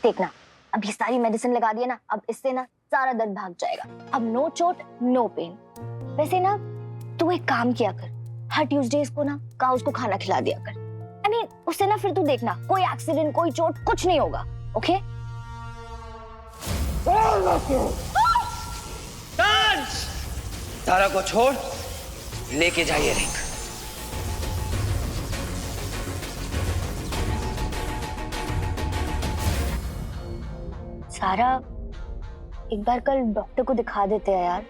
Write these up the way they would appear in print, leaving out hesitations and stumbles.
देखना, अभी सारी मेडिसिन लगा दी है ना, अब इससे ना सारा दर्द भाग जाएगा। अब नो चोट नो पेन। वैसे ना तू एक काम किया कर, हर ट्यूसडेज को ना काउस को खाना खिला दिया कर। I mean, उससे ना फिर तू देखना कोई एक्सीडेंट कोई चोट कुछ नहीं होगा। ओके? सारा को छोड़ लेके जाइए रिंग। सारा एक बार कल डॉक्टर को दिखा देते हैं यार।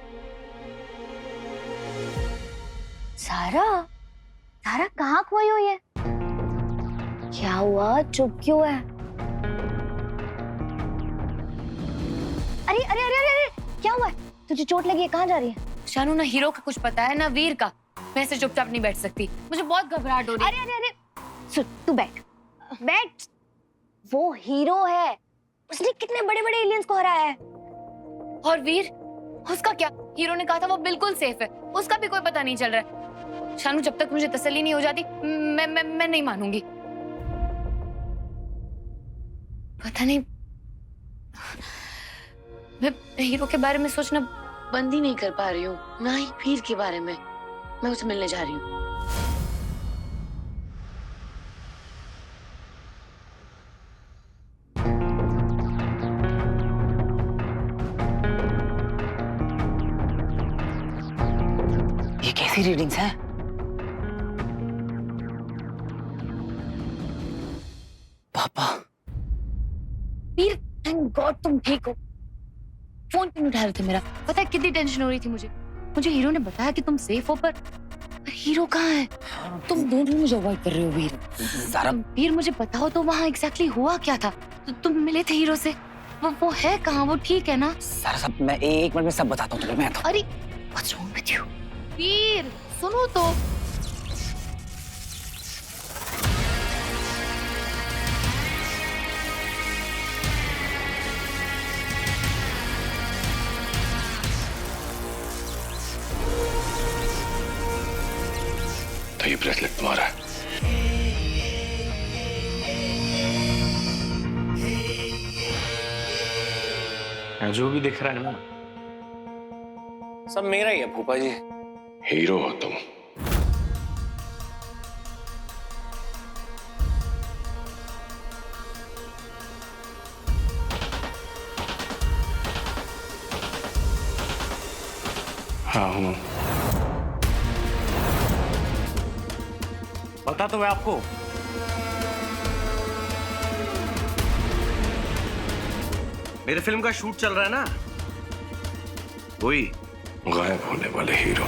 सारा सारा कहाँ खोई हुई है? क्या हुआ, चुप क्यों है? अरे अरे अरे अरे क्या हुआ है? तुझे चोट लगी है, कहाँ जा रही है? शानू, ना हीरो का कुछ पता है ना वीर का। मैं ऐसे चुपचाप नहीं बैठ सकती, मुझे बहुत घबराहट हो रही है। अरे अरे अरे सुन, तू बैठ बैठ। वो हीरो है, उसने कितने बड़े बड़े एलियंस को हराया है। और वीर, उसका क्या? हीरो ने कहा था वो बिल्कुल सेफ है, उसका भी कोई पता नहीं चल रहा है। शानू, जब तक मुझे तसल्ली नहीं हो जाती मैं नहीं मानूंगी। पता नहीं, मैं हीरो के बारे में सोचना बंद ही नहीं कर पा रही हूँ, ना ही वीर के बारे में। मैं उसे मिलने जा रही हूँ। ये कैसी रीडिंग्स हैं? पापा। वीर, थैंक गॉड तुम ठीक हो। फोन क्यों नहीं उठा रहे थे मेरा? पता है कितनी टेंशन हो रही थी मुझे। मुझे हीरो ने बताया कि तुम सेफ हो, पर हीरो कहाँ है? तुम दोनों मुझे अवॉइड कर रहे हो वीर। सारा वीर, मुझे बताओ तो वहाँ एग्जैक्टली हुआ क्या था? तुम मिले थे हीरो से? वो है कहाँ? वो ठीक है ना? सारा सब मैं 1 मिनट में सब बताता हूँ तुम्हें। मैं तो अरे व्हाट्स रॉन्ग विद यू? वीर सुनो तो। तो ये ब्रेसलेट तुम्हारा है। जो भी दिख रहा है ना, सब मेरा ही है फूफा जी। हीरो हो तुम। हाँ हूँ। पता तो है आपको। मेरे फिल्म का शूट चल रहा है ना, वही गायब होने वाले हीरो।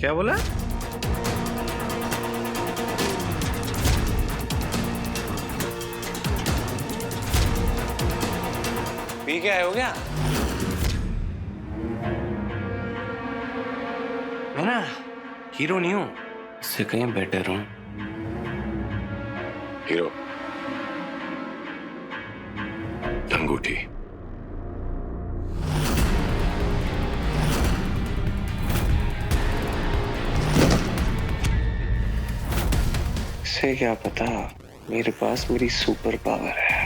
क्या बोला? पी के आए हो क्या? मैं ना हीरो नहीं हूं, इससे कहीं बेटर हूं। हीरो अंगूठी। इसे क्या पता, मेरे पास मेरी सुपर पावर है।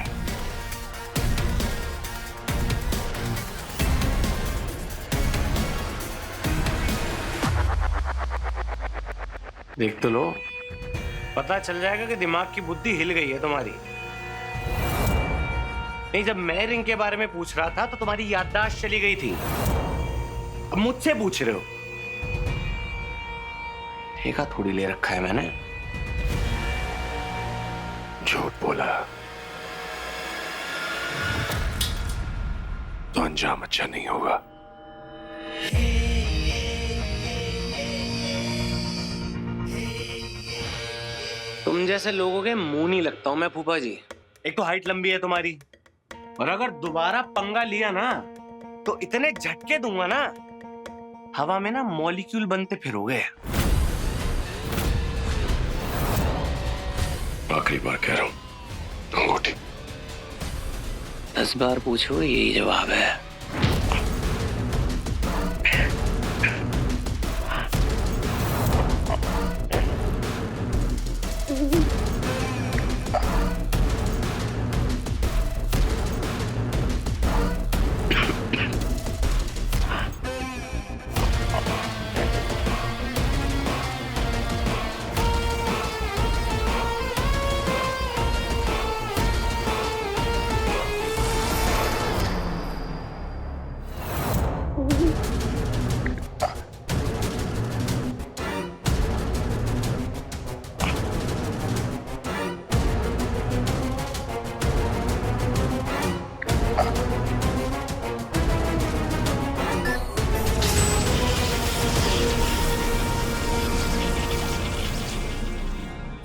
देख तो लो, पता चल जाएगा कि दिमाग की बुद्धि हिल गई है तुम्हारी। नहीं, जब मैं रिंग के बारे में पूछ रहा था तो तुम्हारी याददाश्त चली गई थी। अब मुझसे पूछ रहे हो। ठेका थोड़ी ले रखा है मैंने। झूठ बोला तो अंजाम अच्छा नहीं होगा। तुम जैसे लोगों के मुंह नहीं लगता हूं मैं फूफा जी। एक तो हाइट लंबी है तुम्हारी, और अगर दोबारा पंगा लिया ना तो इतने झटके दूंगा ना, हवा में ना मॉलिक्यूल बनते फिरोगे। आखिरी बार कह रहा हूं, अंगूठी। 10 बार पूछो यही जवाब है।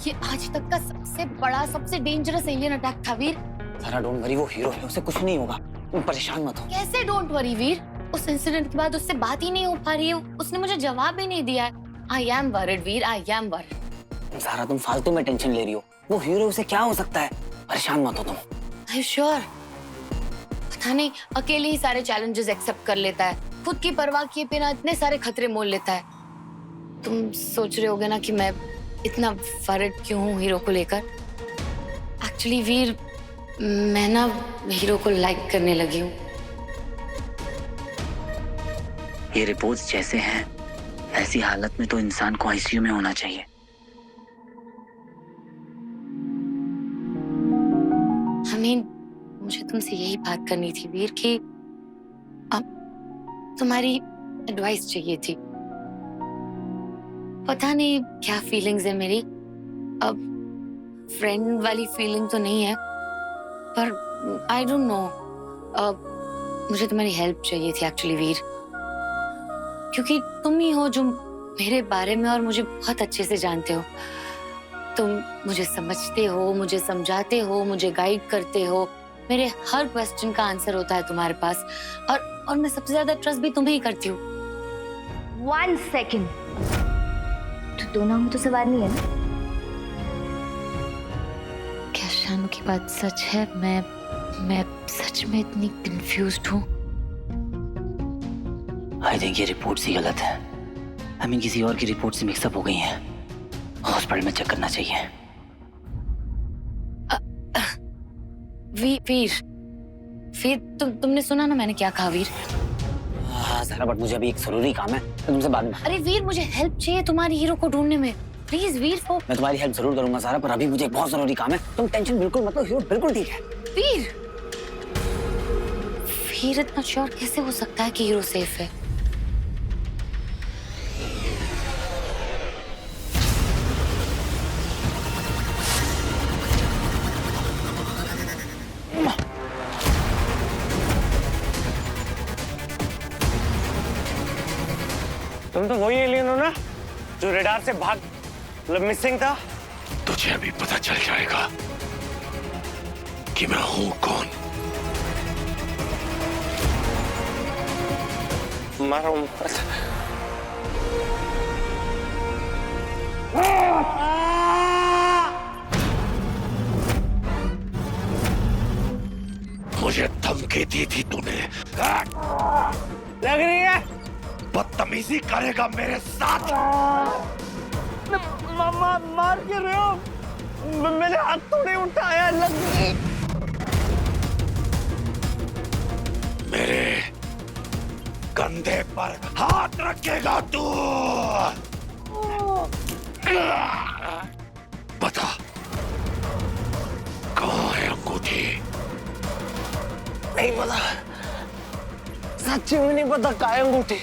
ये आज तक का सबसे बड़ा, सबसे डेंजरस एलियन अटैक था वीर। सारा डोंट वरी, वो हीरो है, उसे कुछ नहीं होगा, तुम परेशान मत हो। कैसे डोंट वरी वीर? उस इंसिडेंट के बाद उससे बात ही नहीं हो पा रही है, उसने मुझे जवाब ही नहीं दिया है। I am worried Veer, I am worried. सारा तुम फालतू में टेंशन ले रही हो, वो हीरो, उसे क्या हो सकता है, परेशान मत हो तुम। Are you sure? पता नहीं, अकेले ही सारे चैलेंजेस एक्सेप्ट कर लेता है, खुद की परवाह किए बिना इतने सारे खतरे मोल लेता है। तुम सोच रहे होगे ना कि मैं इतना वरिड क्यों हूँ हीरो को लेकर। एक्चुअली वीर, मैं ना हीरो को लाइक करने लगी हूँ। ये रिपोर्ट्स जैसे हैं, ऐसी हालत में तो इंसान को आईसीयू में होना चाहिए। मुझे तुमसे यही बात करनी थी वीर कि अब तुम्हारी एडवाइस चाहिए थी। पता नहीं क्या फीलिंग्स है मेरी, अब फ्रेंड वाली फीलिंग तो नहीं है, पर आई डोंट नो, मुझे तुम्हारी हेल्प चाहिए थी एक्चुअली वीर, क्योंकि तुम ही हो जो मेरे बारे में और मुझे बहुत अच्छे से जानते हो। तुम मुझे समझते हो, मुझे समझाते हो, मुझे गाइड करते हो, मेरे हर क्वेश्चन का आंसर होता है तुम्हारे पास, और मैं सबसे ज्यादा ट्रस्ट भी तुम्हें ही करती हूँ। 1 सेकेंड, तो दोनों में तो सवार नहीं है ना? क्या शानू की बात सच है? मैं सच में इतनी कंफ्यूज्ड हूँ। आई थिंक ये रिपोर्ट्स ही गलत है। आई मीन किसी और की रिपोर्ट से मिक्सअप हो गई हैं। हॉस्पिटल में चेक करना चाहिए। वीर, तुमने सुना ना मैंने क्या कहा वीर? हाँ सारा, बट मुझे अभी एक जरूरी काम है, मैं तुमसे बाद में। अरे वीर, मुझे हेल्प चाहिए तुम्हारी हीरो को ढूंढने में, प्लीज वीर। मैं तुम्हारी हेल्प जरूर करूंगा सारा, पर अभी मुझे एक बहुत जरूरी काम है, तुम टेंशन बिल्कुल मत लो, हीरो बिल्कुल ठीक है। वीर इतना श्योर कैसे हो सकता है कि हीरो सेफ है? तुम तो वही एलियन हो ना जो रेडार से भाग मिसिंग था? तुझे अभी पता चल जाएगा कि मैं हूं कौन। मारो मुझे धमकी दी थी तूने, लग रही है बदतमीजी करेगा मेरे साथ। मार क्यों रहे हो? मैंने हाथ तो नहीं उठाया, लग गई। मेरे कंधे पर हाथ रखेगा तू। बता कहाँ है अंगूठी? नहीं पता, सच्ची में नहीं पता कहाँ है अंगूठी।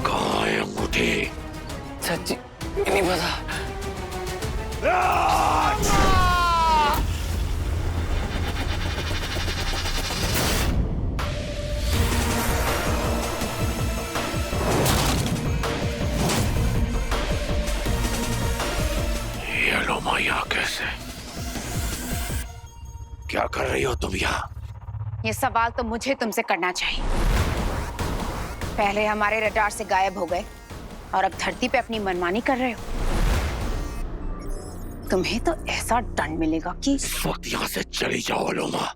कहाँ है अंगूठी? सच्ची नहीं पता। ये लो माया, कैसे? क्या कर रही हो तुम यहाँ? ये सवाल तो मुझे तुमसे करना चाहिए। पहले हमारे रडार से गायब हो गए और अब धरती पे अपनी मनमानी कर रहे हो। तुम्हें तो ऐसा दंड मिलेगा कि इस वक्त यहाँ से चली जाओ लोमा,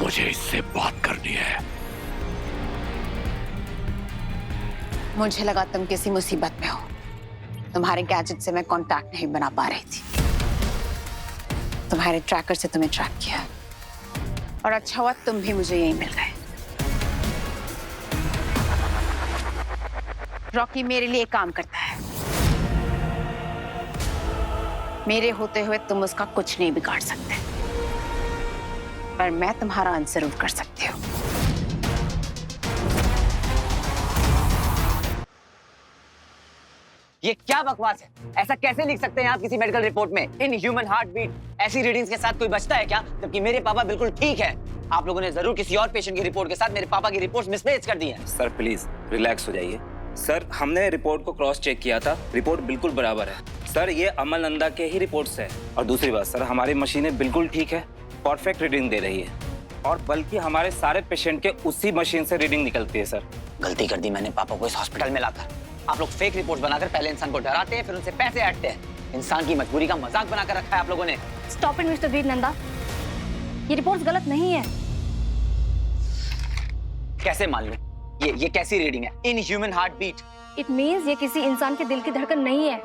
मुझे इससे बात करनी है। मुझे लगा तुम किसी मुसीबत में हो। तुम्हारे गैजेट से मैं कांटेक्ट नहीं बना पा रही थी, तुम्हारे ट्रैकर से तुम्हें ट्रैक किया, और अच्छा हुआ तुम भी मुझे यहीं मिल गए। रॉकी मेरे लिए काम करता है, मेरे होते हुए तुम उसका कुछ नहीं बिगाड़ सकते, पर मैं तुम्हारा अंत जरूर कर सकती हूँ। ये क्या बकवास है? ऐसा कैसे लिख सकते हैं आप किसी मेडिकल रिपोर्ट में? इन ह्यूमन हार्ट बीट ऐसी रीडिंग्स के साथ कोई बचता है क्या? जबकि मेरे पापा बिल्कुल ठीक है। आप लोगों ने जरूर किसी और पेशेंट की रिपोर्ट के साथ मेरे पापा की रिपोर्ट मिसप्लेस कर दी है। सर प्लीज रिलैक्स हो जाइए। सर हमने रिपोर्ट को क्रॉस चेक किया था, रिपोर्ट बिल्कुल बराबर है। सर ये अमल नंदा के ही रिपोर्ट्स है। और दूसरी बात सर, हमारी मशीनें बिल्कुल ठीक है, परफेक्ट रीडिंग दे रही है। और बल्कि हमारे सारे पेशेंट के उसी मशीन से रीडिंग निकलती है सर। गलती कर दी मैंने पापा को इस हॉस्पिटल में लाकर। आप लोग फेक रिपोर्ट बनाकर पहले इंसान को डराते हैं, फिर उनसे पैसे हटते हैं। इंसान की मजबूरी का मजाक बनाकर रखा है आप लोगों ने। स्टॉप इट मिस्टर वीर नंदा, ये रिपोर्ट्स गलत नहीं है। कैसे मान लूं? ये कैसी रीडिंग है? In human heart beat. It means ये किसी इंसान के दिल की धड़कन नहीं है,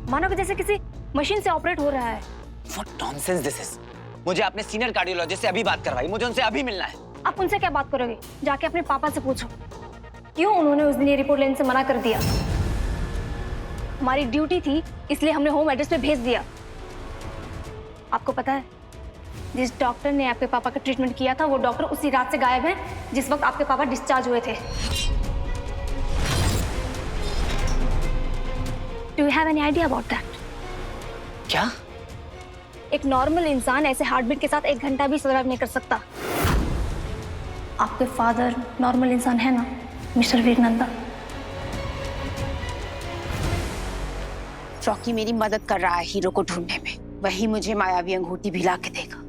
मानो कि जैसे किसी मशीन से ऑपरेट हो रहा है। What nonsense this is? मुझे अपने सीनियर कार्डियोलॉजिस्ट से अभी बात करवाई, मुझे उनसे अभी मिलना है। आप उनसे क्या बात करोगे? जाके अपने पापा से पूछो क्यों उन्होंने उस दिन ये रिपोर्ट लेने से मना कर दिया। हमारी ड्यूटी थी इसलिए हमने होम एड्रेस पे भेज दिया। आपको पता है जिस डॉक्टर ने आपके पापा का ट्रीटमेंट किया था वो डॉक्टर उसी रात से गायब है जिस वक्त आपके पापा डिस्चार्ज हुए थे। Do you have any idea about that? क्या? एक नॉर्मल इंसान ऐसे हार्ट बीट के साथ 1 घंटा भी सर्वाइव नहीं कर सकता। आपके फादर नॉर्मल इंसान है ना मिस्टर वीर नंदा? रॉकी मेरी मदद कर रहा है हीरो को ढूंढने में। वही मुझे मायावी अंगूठी भी ला के देगा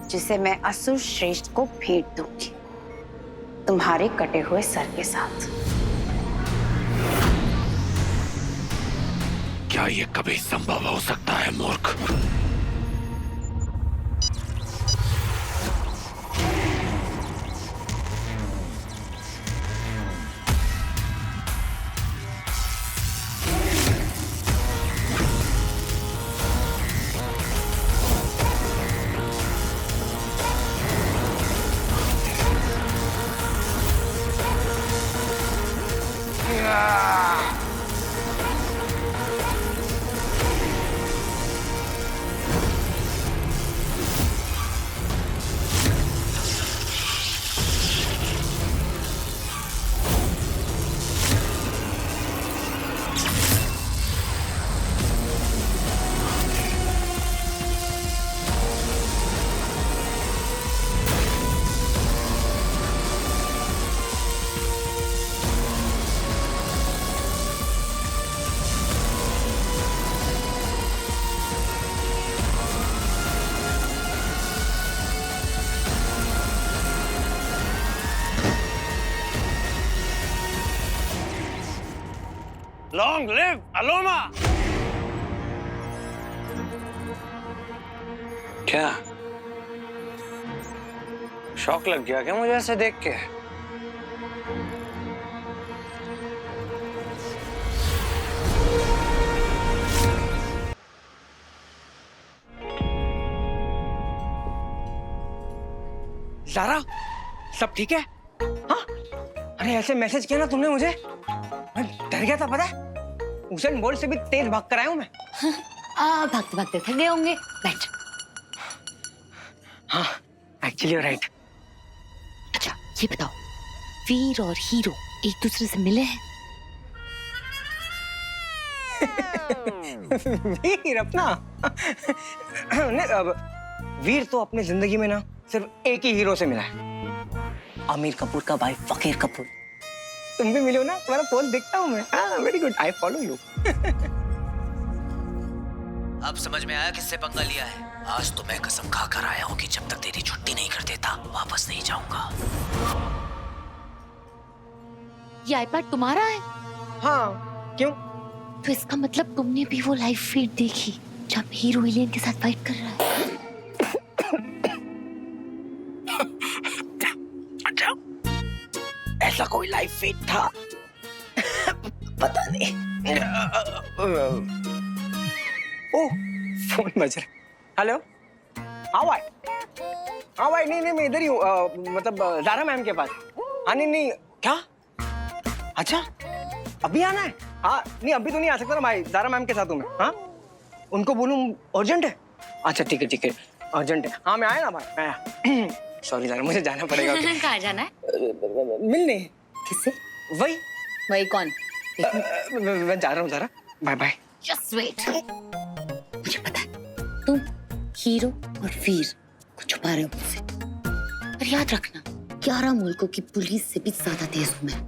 जिसे मैं असुर श्रेष्ठ को भेंट दूंगी तुम्हारे कटे हुए सर के साथ। क्या ये कभी संभव हो सकता है मूर्ख? लॉन्ग लिव अलोमा। क्या शौक लग गया क्या मुझे ऐसे देख के? ज़ारा, सब ठीक है? हाँ? अरे ऐसे मैसेज किया ना तुमने मुझे, मैं डर गया था पता है। उसेन बोल्ट से भी तेज भाग कर आया हूँ मैं। भागते भागते थक गए होंगे, बैठ। हाँ, एक्चुअली राइट। अच्छा ये बताओ, वीर और हीरो एक दूसरे से मिले हैं? वीर अपना नहीं, अब वीर तो अपनी जिंदगी में ना सिर्फ एक ही हीरो से मिला है, आमिर कपूर का भाई फकीर कपूर। तुम भी मिले हो ना, तुम्हारा पोस्ट देखता हूँ मैं। हाँ, very good, I follow you. अब समझ में आया किससे पंगा लिया है। आज तो मैं कसम खा कर आया हूँ कि जब तक तेरी छुट्टी नहीं कर देता वापस नहीं जाऊंगा। ये आईपैड तुम्हारा है? हाँ, क्यों? तो इसका मतलब तुमने भी वो लाइव फीड देखी जब हीरो विलेन के साथ फाइट कर रहा है? अच्छा, ऐसा कोई लाइव फीड था? पता नहीं। ओह, फोन बज रहा। हेलो, हाँ भाई, हाँ भाई, नहीं मैं इधर ही हूँ, मतलब ज़ारा मैम के पास। हाँ नहीं, क्या? अच्छा, अभी आना है? हाँ नहीं, अभी तो नहीं आ सकता ना भाई, ज़ारा मैम के साथ हूँ मैं। हाँ, उनको बोलूँ अर्जेंट है? अच्छा ठीक है, अर्जेंट है। हाँ मैं आया ना भाई, मैं आया। सॉरी ज़ारा, मुझे जाना पड़ेगा। कहाँ जाना है? मिलने। किससे? वही वही कौन? मैं जा रहा हूँ ज़रा, बाय बाय। Just wait. मुझे पता है तुम हीरो और वीर को छुपा रहे हो मुझसे, पर याद रखना 11 मुल्कों की पुलिस से भी ज्यादा तेज हूं मैं,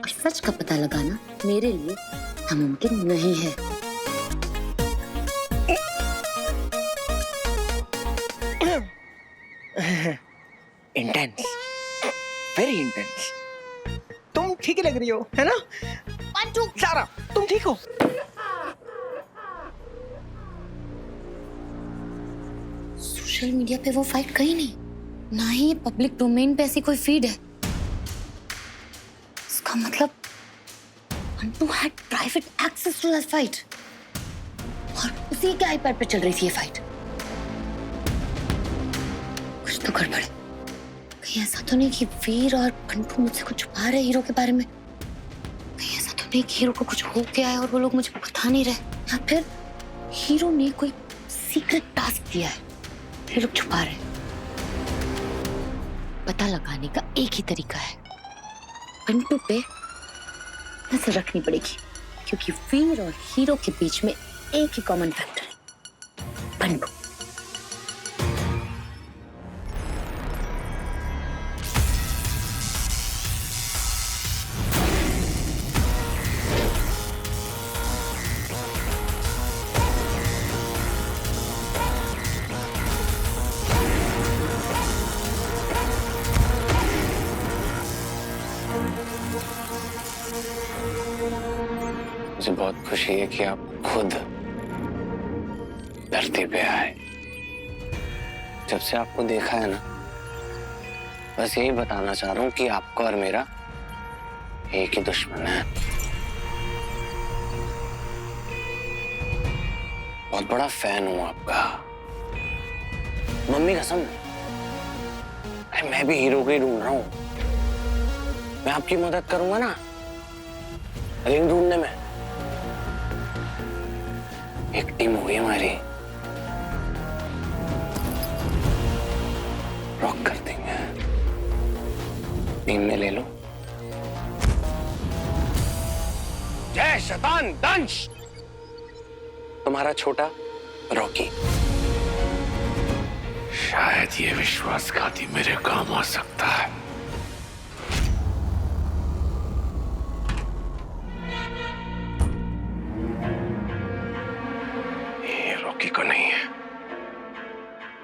और सच का पता लगाना मेरे लिए नामुमकिन नहीं है। Intense, very intense. तुम ठीक ही लग रही हो, है ना? पंचू, सारा, तुम ठीक हो? सोशल मीडिया पे वो फाइट कहीं नहीं, ना ही पब्लिक डोमेन पे ऐसी कोई फीड है। इसका मतलब Antu had private access to that fight, और उसी के आईपैड पे चल रही थी ये फाइट। कुछ तो गड़बड़ है। कहीं ऐसा तो नहीं कि वीर और अंटू मुझसे कुछ छुपा रहे हीरो के बारे में? कहीं ऐसा तो नहीं कि हीरो को कुछ हो गया है और वो लोग मुझे बता नहीं रहे? या फिर हीरो ने कोई सीक्रेट टास्क दिया है, ये लोग छुपा रहे हैं? पता लगाने का एक ही तरीका है, अंटू पे नजर रखनी पड़ेगी, क्योंकि वीर और हीरो के बीच में एक ही कॉमन फैक्टर है, पंटू। मुझे बहुत खुशी है कि आप खुद धरती पे आए। जब से आपको देखा है ना, बस यही बताना चाह रहा हूँ कि आपका और मेरा एक ही दुश्मन है। बहुत बड़ा फैन हूँ आपका, मम्मी कसम। अरे मैं भी हीरो को ही ढूंढ रहा हूँ। मैं आपकी मदद करूंगा ना रिंग ढूंढने में। एक टीम हुई हमारी, रॉक कर देंगे। टीम में ले लो। जय शैतान दंश, तुम्हारा छोटा रॉकी। शायद ये विश्वासघाती मेरे काम आ सकता है। ये रॉकी को नहीं है,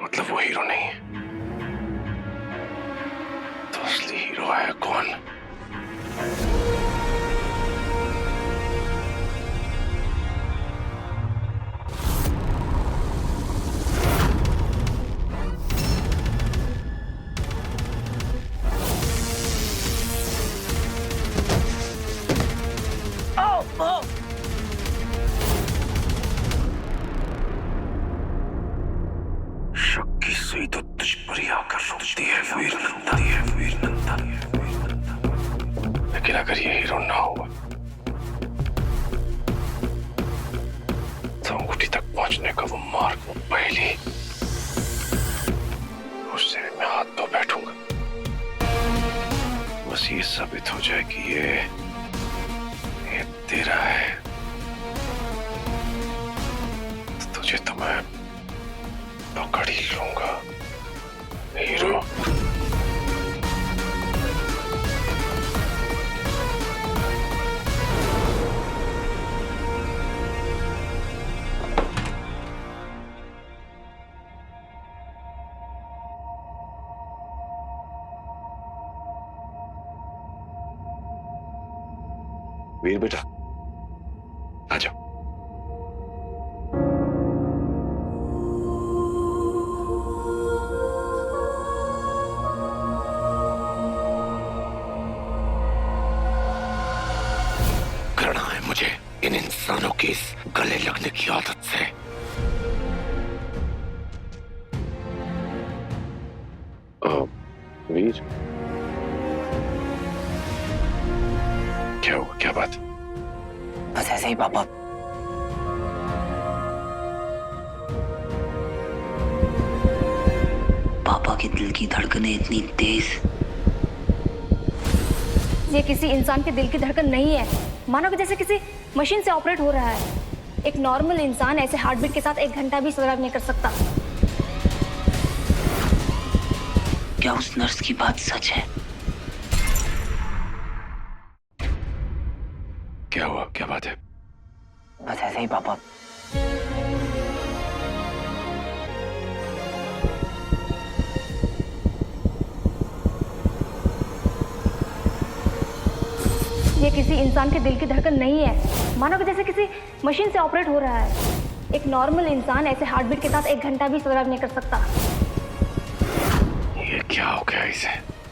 मतलब वो हीरो नहीं है, तो असली हीरो है कौन? शक की सुई तो तुझ पर ही आकर रुकती है वीर नंदन। लेकिन अगर ये हीरो ना हुआ तो अंगूठी तक पहुंचने का वो मार्ग, वो पहली, उससे भी मैं हाथ धो बैठूंगा। बस ये साबित हो जाए कि ये तेरा है, तो तुझे तो मैं पकड़ ही लूंगा हीरो। वीर बेटा आ जाओ। घृणा है मुझे इन इंसानों की इस गले लगने की आदत से। वीर क्या हुआ, क्या बात? बस ऐसे ही पापा। पापा के दिल की धड़कनें इतनी तेज, ये किसी इंसान के दिल की धड़कन नहीं है, मानो कि जैसे किसी मशीन से ऑपरेट हो रहा है। एक नॉर्मल इंसान ऐसे हार्ट बीट के साथ 1 घंटा भी सर्वाइव नहीं कर सकता। क्या उस नर्स की बात सच है? क्या हुआ, क्या बात है? बस ऐसे ही पापा। ये किसी इंसान के दिल की धड़कन नहीं है, मानो कि जैसे किसी मशीन से ऑपरेट हो रहा है। एक नॉर्मल इंसान ऐसे हार्ट बीट के साथ 1 घंटा भी सर्वाइव नहीं कर सकता। ये क्या हो गया इसे?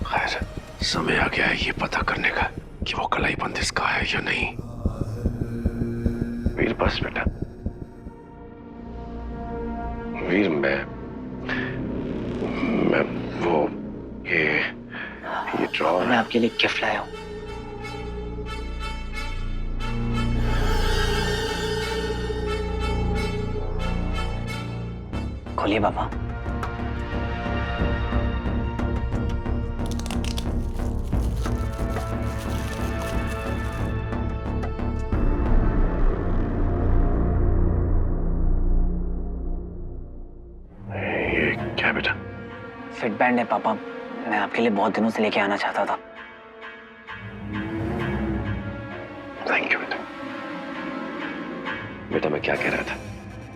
खैर, समय आ गया है ये पता करने का कि वो कलाई बंदिश का है या नहीं। वीर बस बेटा, वीर मैं वो ये ड्रॉर मैं आपके लिए गिफ्ट लाया हूँ। खोलिए पापा। ये क्या बेटा? फिट बैंड है पापा, मैं आपके लिए बहुत दिनों से लेके आना चाहता था। थैंक यू बेटा। बेटा मैं क्या कह रहा था,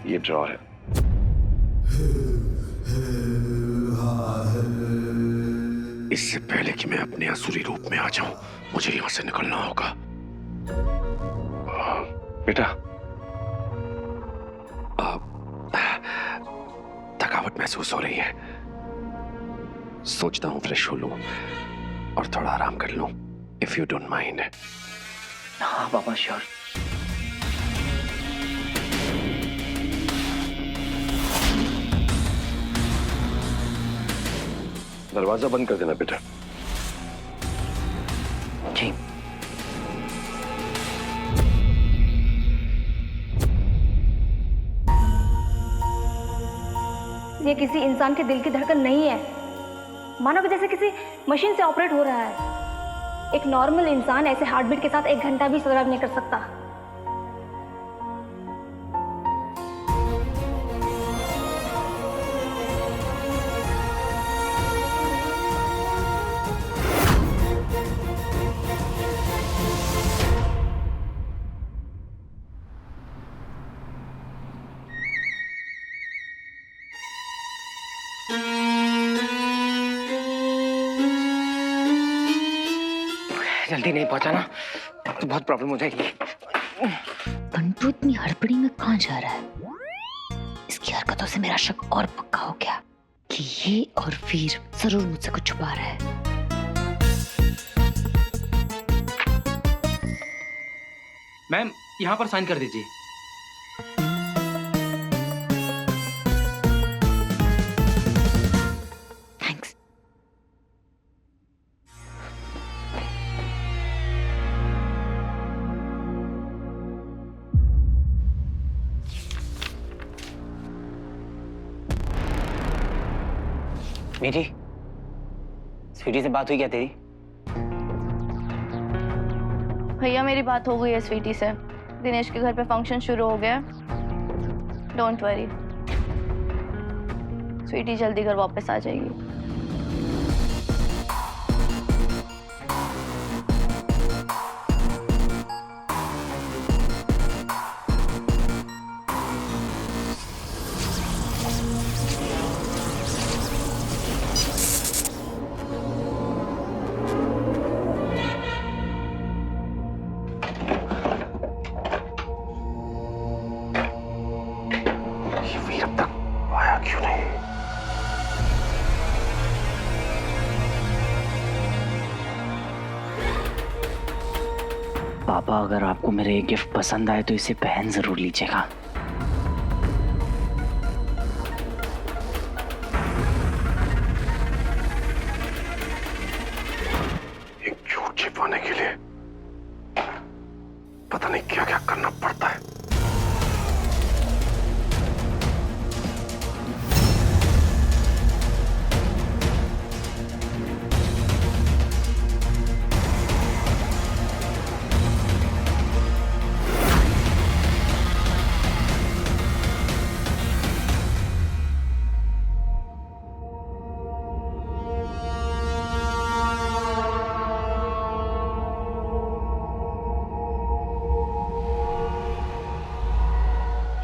ये ड्रॉर है। इससे पहले कि मैं अपने असुरी रूप में आ जाऊं, मुझे यहां से निकलना होगा। बेटा थकावट महसूस हो रही है, सोचता हूं फ्रेश हो लूं और थोड़ा आराम कर लूं, इफ यू डोंट माइंड। हाँ पापा, श्योर। दरवाजा बंद कर देना बेटा। जी। ये किसी इंसान के दिल की धड़कन नहीं है, मानो कि जैसे किसी मशीन से ऑपरेट हो रहा है। एक नॉर्मल इंसान ऐसे हार्ट बीट के साथ 1 घंटा भी सर्वाइव नहीं कर सकता। जल्दी नहीं पहुंचा ना तो बहुत प्रॉब्लम हो जाएगी। बंटू इतनी हड़बड़ी में कहाँ जा रहा है? इसकी हरकतों से मेरा शक और पक्का हो गया कि ये और वीर जरूर मुझसे कुछ छुपा रहा है। मैम, यहाँ पर साइन कर दीजिए। थैंक्स। मीठी, स्वीटी से बात हुई क्या तेरी? भैया मेरी बात हो गई है स्वीटी से। दिनेश के घर पे फंक्शन शुरू हो गया। डोंट वरी, स्वीटी जल्दी घर वापस आ जाएगी। वीर अब तक आया क्यों नहीं? पापा, अगर आपको मेरे ये गिफ्ट पसंद आए तो इसे पहन जरूर लीजिएगा। एक झूठ छिपाने के लिए पता नहीं क्या क्या करना पड़ता है।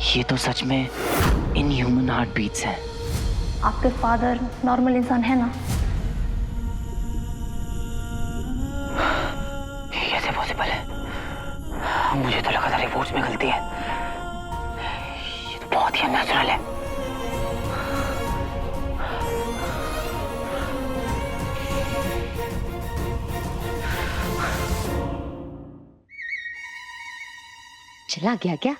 ये तो सच में इनह्यूमन हार्ट बीट्स हैं। आपके फादर नॉर्मल इंसान है ना? ये कैसे पॉसिबल है? मुझे तो लगा था रिपोर्ट्स में गलती है। ये तो बहुत ही अननेचुरल है। चला गया क्या?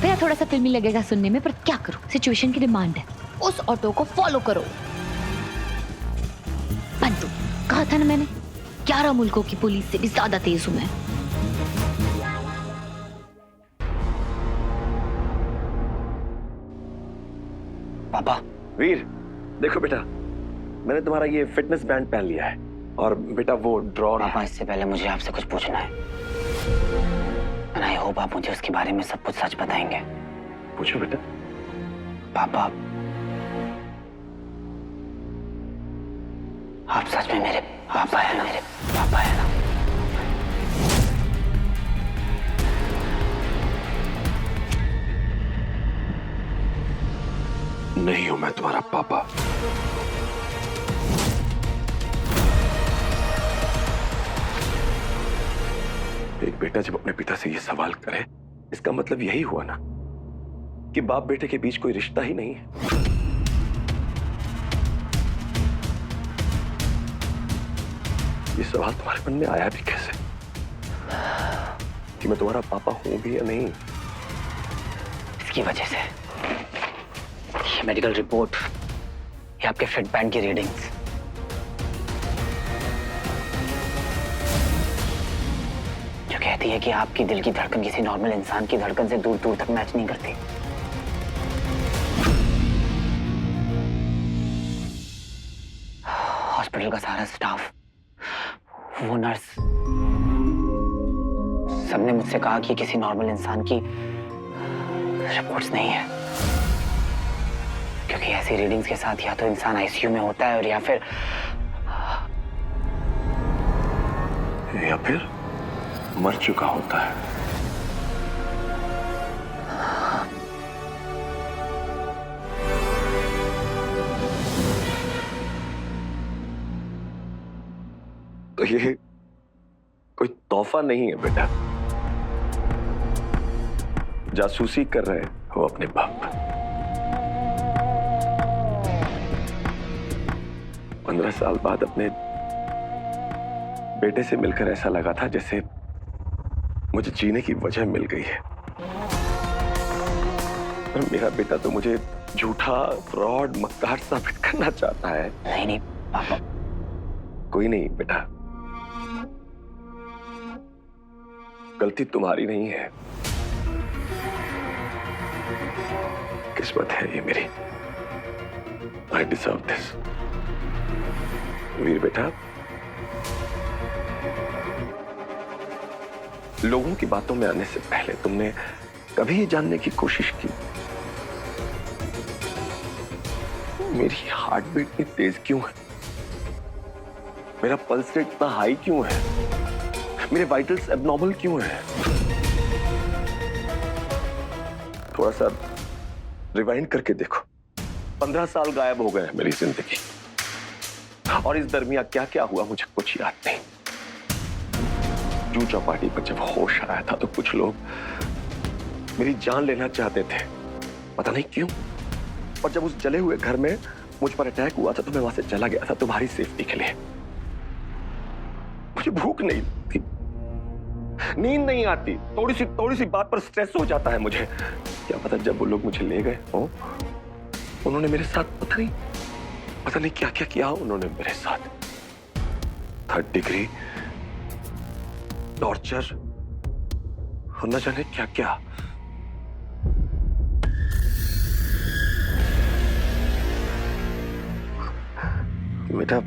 भैया थोड़ा सा फिल्मी लगेगा सुनने में, पर क्या करूं, सिचुएशन की डिमांड है। उस ऑटो को फॉलो करो। बंदू, कहा था ना मैंने, 11 मुल्कों की पुलिस से भी ज्यादा तेज हूं मैं। पापा। वीर, देखो बेटा, मैंने तुम्हारा ये फिटनेस बैंड पहन लिया है और बेटा वो ड्रॉर। पापा, इससे पहले मुझे आपसे कुछ पूछना है। And I hope आप मुझे उसके बारे में सब कुछ सच बताएंगे। पूछो बेटा। पापा, आप सच में मेरे पापा है ना? मेरे पापा है ना? नहीं हूं मैं तुम्हारा पापा। एक बेटा जब अपने पिता से ये सवाल करे, इसका मतलब यही हुआ ना कि बाप बेटे के बीच कोई रिश्ता ही नहीं है। ये सवाल तुम्हारे मन में आया भी कैसे कि मैं तुम्हारा पापा हूं भी या नहीं? इसकी वजह से ये मेडिकल रिपोर्ट, ये आपके फिट बैंड की रीडिंग्स, जो कहती है कि आपकी दिल की धड़कन किसी नॉर्मल इंसान की धड़कन से दूर दूर तक मैच नहीं करती। हॉस्पिटल का सारा स्टाफ, वो नर्स, सबने मुझसे कहा कि किसी नॉर्मल इंसान की रिपोर्ट्स नहीं है, क्योंकि ऐसी रीडिंग्स के साथ या तो इंसान आईसीयू में होता है और या फिर मर चुका होता है। तो ये कोई तोहफा नहीं है बेटा। जासूसी कर रहे हो अपने बाप पर। 15 साल बाद अपने बेटे से मिलकर ऐसा लगा था जैसे मुझे जीने की वजह मिल गई है। पर मेरा बेटा तो मुझे झूठा, फ्रॉड, मक्कार साबित करना चाहता है। नहीं नहीं पापा। कोई नहीं बेटा, गलती तुम्हारी नहीं है, किस्मत है ये मेरी। I deserve this. वीर बेटा, लोगों की बातों में आने से पहले तुमने कभी ये जानने की कोशिश की मेरी हार्ट बीट इतनी तेज क्यों है, मेरा पल्स रेट इतना हाई क्यों है, मेरे वाइटल्स एबनॉर्मल क्यों है? थोड़ा सा रिवाइंड करके देखो। 15 साल गायब हो गए मेरी जिंदगी, और इस दरमियान क्या क्या हुआ मुझे कुछ याद नहीं। जू चौपाटी पर जब होश आया था तो कुछ लोग मेरी जान लेना चाहते थे, पता नहीं क्यों। और जब उस जले हुए घर में मुझ पर अटैक हुआ था तो मैं वहां से चला गया था तुम्हारी सेफ्टी के लिए। मुझे भूख नहीं थी, नींद नहीं आती, थोड़ी सी बात पर स्ट्रेस हो जाता है मुझे। क्या पता जब वो लोग मुझे ले गए हो, उन्होंने मेरे साथ पता नहीं क्या क्या किया उन्होंने मेरे साथ। 3rd डिग्री, टॉर्चर और न जाने क्या क्या। बेटा,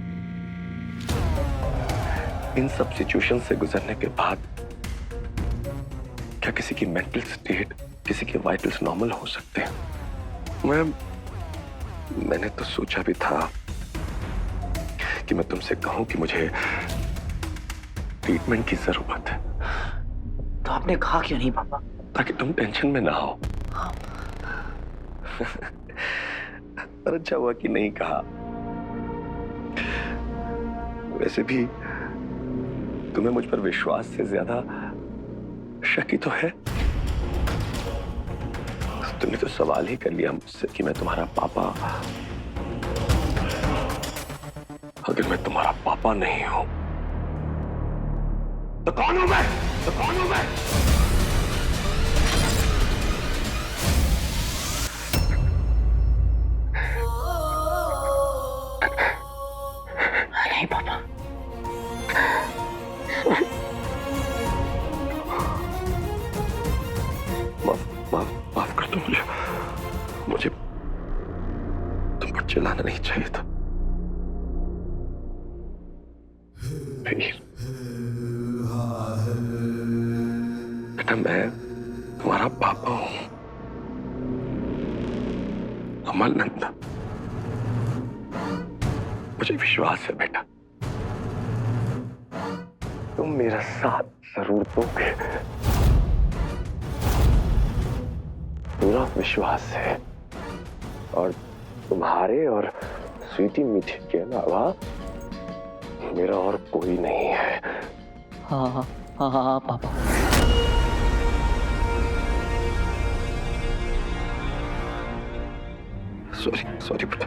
इन सब सिचुएशन से गुजरने के बाद क्या किसी की मेंटल स्टेट, किसी के वाइटल्स नॉर्मल हो सकते हैं? मैंने तो सोचा भी था कि मैं तुमसे कहूं कि मुझे ट्रीटमेंट की जरूरत है। तो आपने कहा क्यों नहीं पापा? ताकि तुम टेंशन में ना हो। और अच्छा हुआ कि नहीं कहा। वैसे भी तुम्हें मुझ पर विश्वास से ज्यादा शक ही तो है। तुमने तो सवाल ही कर लिया मुझसे कि मैं तुम्हारा पापा। अगर मैं तुम्हारा पापा नहीं हूं तो कौन हूं मैं? नहीं पापा। माफ कर दो मुझे तुम पर चिल्लाना नहीं चाहिए था। बेटा, मैं तुम्हारा पापा हूं, अमलनंदा। मुझे विश्वास है बेटा, तुम मेरा साथ जरूर दोगे। पूरा विश्वास है। और तुम्हारे और स्वीटी मीठी के अलावा मेरा और कोई नहीं है। हाँ पापा। सॉरी बेटा।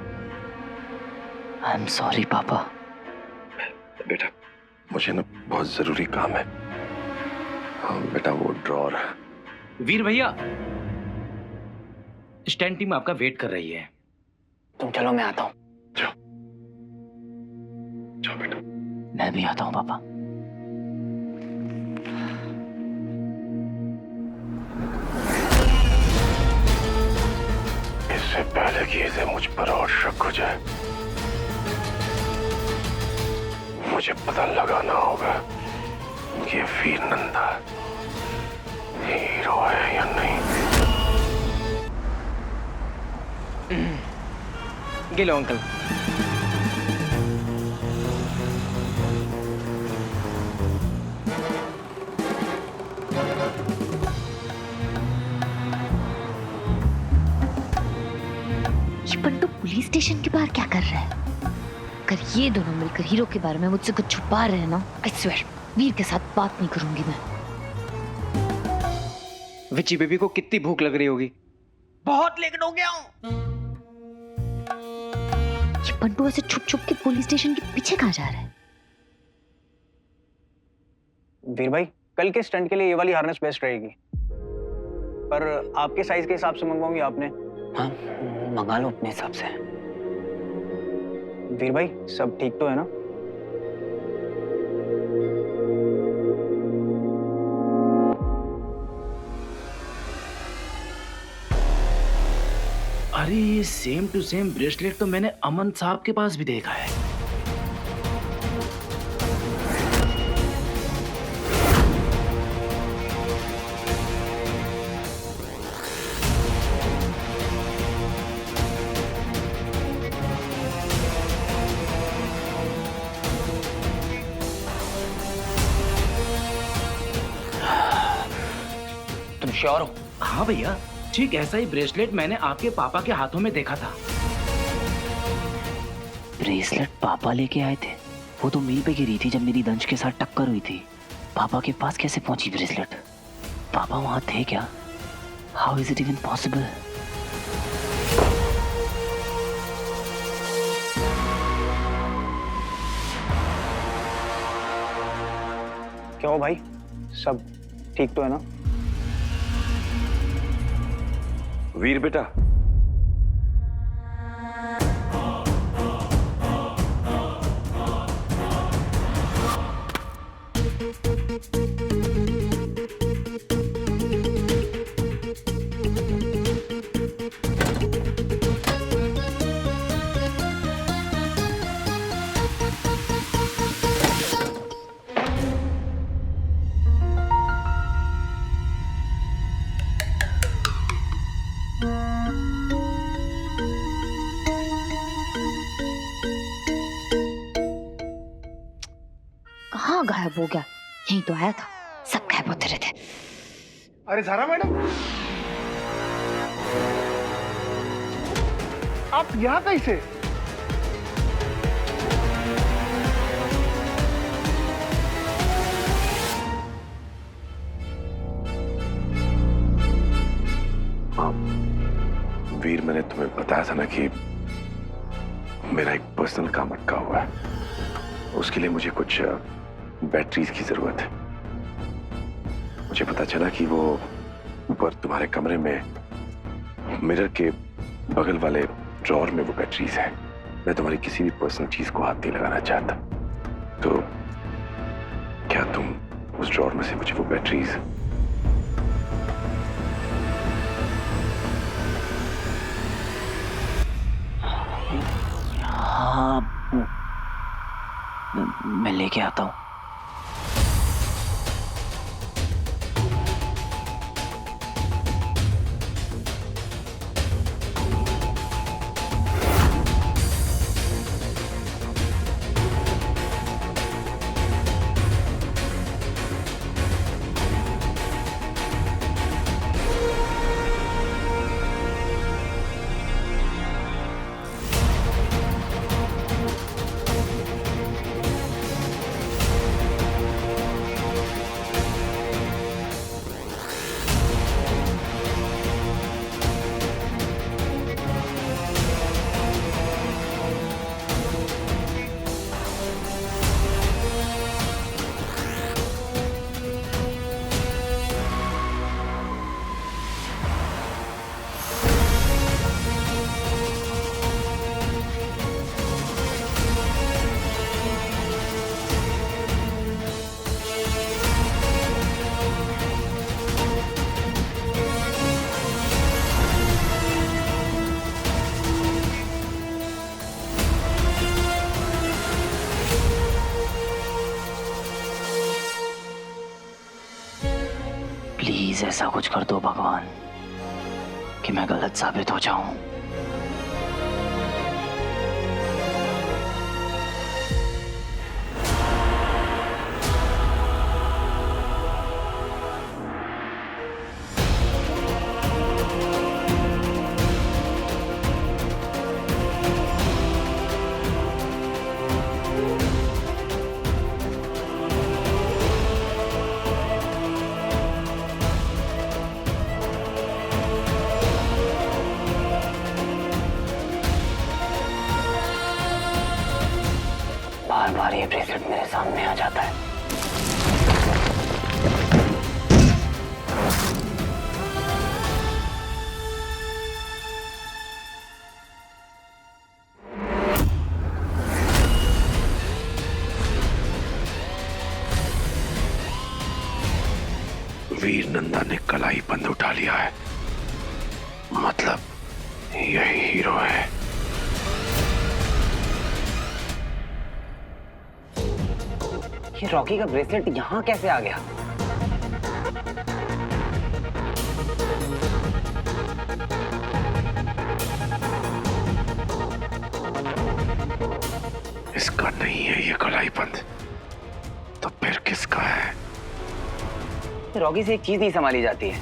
आई एम सॉरी पापा। बेटा, मुझे ना बहुत जरूरी काम है। हाँ बेटा, वो ड्रॉर। वीर भैया, स्टैंड टीम आपका वेट कर रही है। तुम चलो, मैं आता हूँ। जाओ बेटा। मैं भी आता हूँ पापा। इससे पहले कि इसे मुझ पर और शक हो जाए, मुझे पता लगाना होगा कि ये वीर नंदा हीरो है या नहीं। गिलो अंकल। ये पंटू पुलिस स्टेशन के बाहर क्या कर रहा है? अगर ये दोनों मिलकर हीरो के बारे में मुझसे कुछ छुपा रहे हैं ना, आई स्वेयर वीर के साथ बात नहीं करूंगी मैं। विची बेबी को कितनी भूख लग रही होगी। बहुत लेकिन हो गया हूँ। ये पंटू ऐसे छुप छुप के पुलिस स्टेशन के पीछे कहाँ जा रहा है? वीर भाई, कल के स्टंट के लिए ये वाली हार्नेस बेस्ट रहेगी, पर आपके साइज के हिसाब से मंगवाऊंगी आपने? हाँ, मंगा लो अपने हिसाब से। वीर भाई, सब ठीक तो है ना? अरे ये सेम टू सेम ब्रेसलेट तो मैंने अमन साहब के पास भी देखा है। तुम श्योर हो? हाँ भैया, ठीक ऐसा ही ब्रेसलेट मैंने आपके पापा के हाथों में देखा था। ब्रेसलेट पापा लेके आए थे? वो तो मील पे गिरी थी जब मेरी दंश के साथ टक्कर हुई थी। पापा के पास कैसे पहुंची ब्रेसलेट? पापा वहां थे क्या? How is it even possible? क्या हो भाई, सब ठीक तो है ना? वीर बेटा, कहाँ गायब हो गया? यहीं तो आया था, सब गायब होते रहते। अरे सारा मैडम, आप यहाँ कैसे? वीर, मैंने तुम्हें बताया था ना कि मेरा एक पर्सनल काम अटका हुआ है। उसके लिए मुझे कुछ बैटरीज की जरूरत है। मुझे पता चला कि वो ऊपर तुम्हारे कमरे में मिरर के बगल वाले ड्रॉर में वो बैटरीज है। मैं तुम्हारी किसी भी पर्सनल चीज को हाथ नहीं लगाना चाहता, तो क्या तुम उस ड्रॉर में से मुझे वो बैटरीज हाँ, मैं लेके आता हूँ। प्लीज ऐसा कुछ कर दो भगवान कि मैं गलत साबित हो जाऊं। बार बार ये ब्रेसलेट मेरे सामने आ जाता है। वीर नंदा ने कलाई बंद उठा लिया है, मतलब यही हीरो है। ये रॉकी का ब्रेसलेट यहाँ कैसे आ गया? इसका नहीं है ये कलाई बंद, तो फिर किसका है? रॉकी से एक चीज नहीं संभाली जाती है,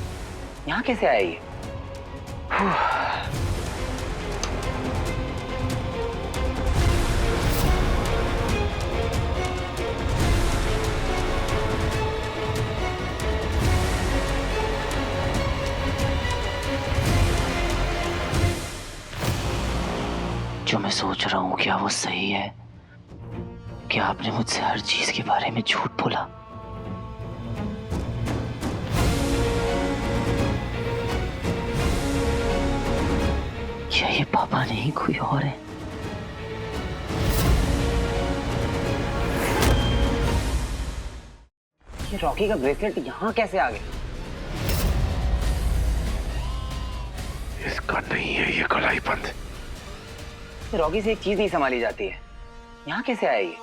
यहाँ कैसे आया ये? जो मैं सोच रहा हूँ क्या वो सही है? क्या आपने मुझसे हर चीज के बारे में झूठ बोला? क्या ये पापा नहीं कोई और है? ये रॉकी का ब्रेसलेट यहाँ कैसे आ गया? इसका नहीं है ये कलाई बंद। रॉकी से एक चीज नहीं संभाली जाती है, यहाँ कैसे आया ये?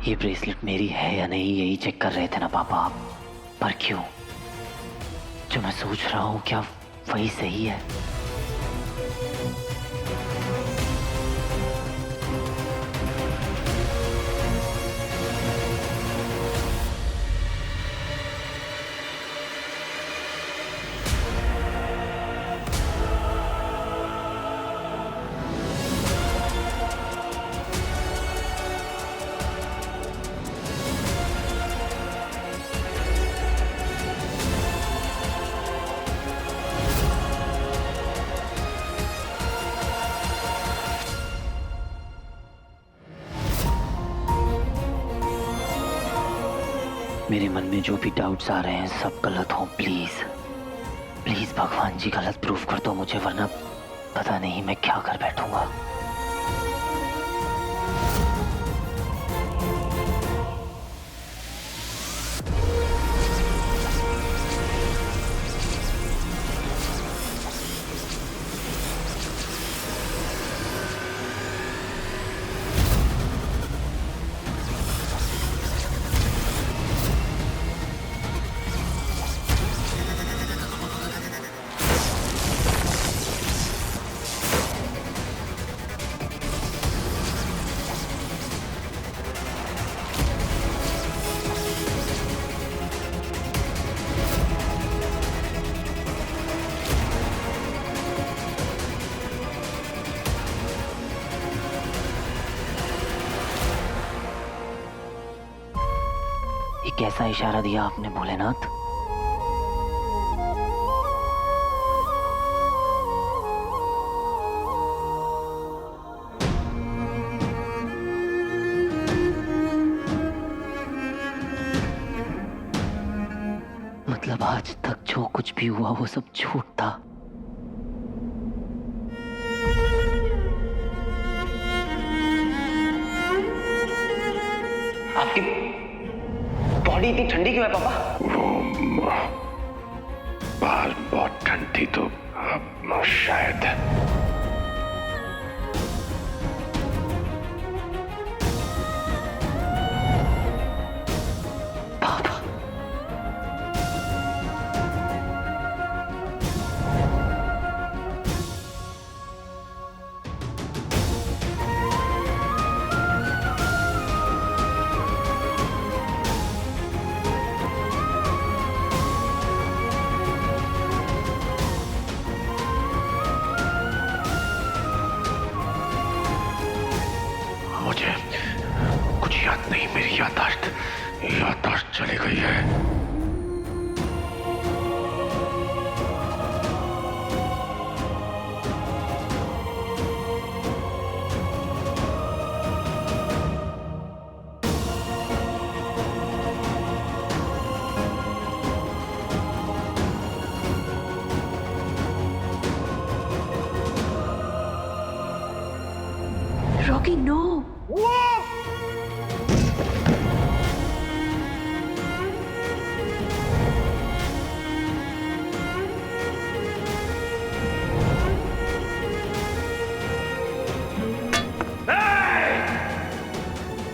ये ब्रेसलेट मेरी है या नहीं यही चेक कर रहे थे ना पापा आप? पर क्यों? जो मैं सोच रहा हूँ क्या वही सही है? मेरे मन में जो भी डाउट्स आ रहे हैं सब गलत हो। प्लीज प्लीज भगवान जी गलत प्रूफ कर दो मुझे, वरना पता नहीं मैं क्या कर बैठूंगा। ये कैसा इशारा दिया आपने भोलेनाथ? मतलब आज तक जो कुछ भी हुआ वो सब झूठ था। आपकी बॉडी इतनी ठंडी क्यों है पापा? वो बाहर बहुत ठंडी तो शायद। मुझे कुछ याद नहीं, मेरी याददाश्त चली गई है। Rocky no.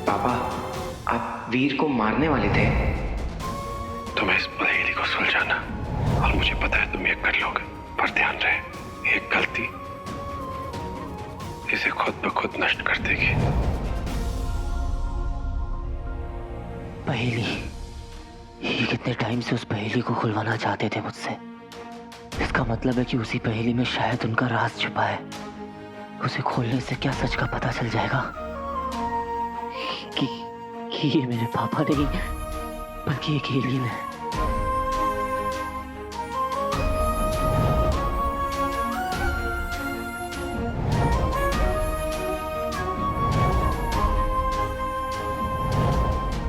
पापा आप वीर को मारने वाले थे? तुम्हें इस पहेली को सुलझाना, और मुझे पता है तुम ये कर लोगे, पर ध्यान रहे एक गलती इसे खुद ब खुद नष्ट कर देगी। पहेली? ये कितने टाइम से उस पहेली को खुलवाना चाहते थे मुझसे। इसका मतलब है कि उसी पहेली में शायद उनका राज छुपा है। उसे खोलने से क्या सच का पता चल जाएगा कि ये मेरे पापा नहीं बल्कि एक एलियन है।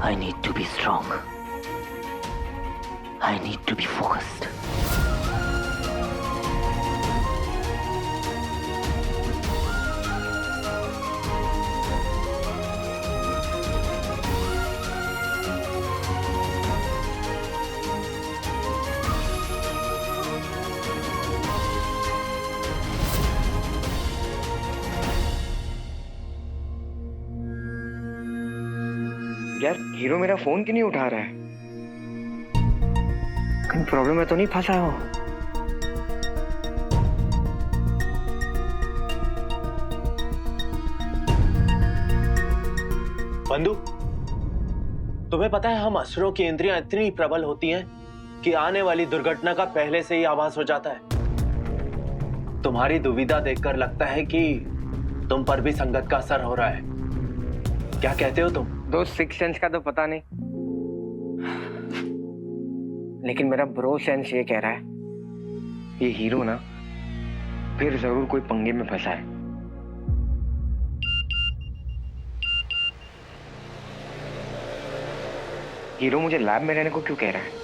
I need to be strong. I need to be focused. यार हीरो मेरा फोन क्यों नहीं उठा रहा है? कहीं प्रॉब्लम में तो नहीं फंसा हो? बंधु, तुम्हें पता है हम असुरों की इंद्रियां इतनी प्रबल होती हैं कि आने वाली दुर्घटना का पहले से ही आभास हो जाता है। तुम्हारी दुविधा देखकर लगता है कि तुम पर भी संगत का असर हो रहा है। क्या कहते हो तुम? दोस्त सिक्स सेंस का तो पता नहीं, लेकिन मेरा ब्रो सेंस ये कह रहा है ये हीरो ना फिर जरूर कोई पंगे में फंसा है। हीरो मुझे लैब में रहने को क्यों कह रहा है?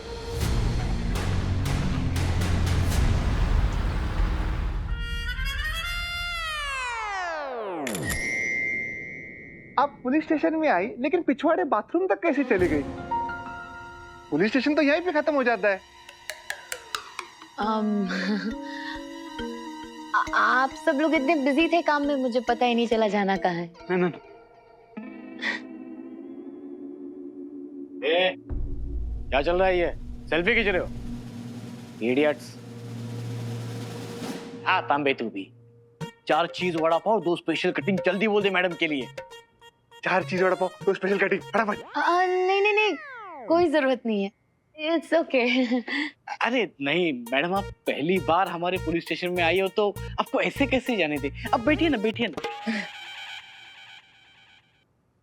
आप पुलिस स्टेशन में आई, लेकिन पिछवाड़े बाथरूम तक कैसे चली गई? पुलिस स्टेशन तो यहीं पे खत्म हो जाता है। आप सब लोग इतने बिजी थे काम में, मुझे पता ही नहीं चला जाना कहाँ है। नहीं क्या चल रहा है ये? सेल्फी खींच रहे हो? इडियट्स। हाँ तांबे तू भी 4 चीज वड़ा पाव 2 स्पेशल कटिंग जल्दी बोल दे मैडम के लिए। 4 चीज वड़ा पाव 2 स्पेशल कटिंग फटाफट। नहीं, कोई जरूरत नहीं है, इट्स ओके। अरे नहीं मैडम, आप पहली बार हमारे पुलिस स्टेशन में आई हो तो आपको ऐसे कैसे जाने दे। अब बैठिए ना।